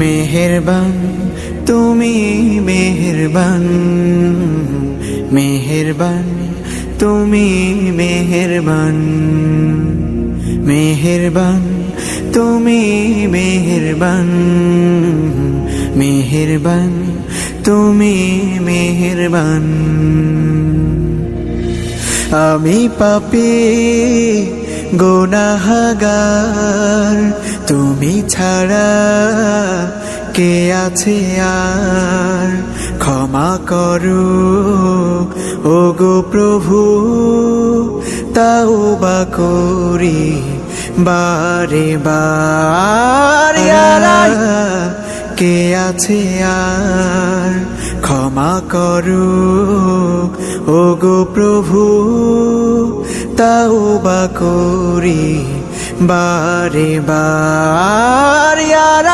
মেহেরবান তুমি মেহেরবান, মেহেরবান তুমি মেহেরবান, মেহেরবান তুমি মেহেরবান, মেহেরবান তুমি মেহেরবান। আমি পাপী গুনাহগার, তুমি ছাড়া কে আছে আর? ক্ষমা করো ওগো প্রভু, তাওবা করি বারে বার। কে আছে আর? ক্ষমা করো ওগো প্রভু, তাওবা করি বারে বার।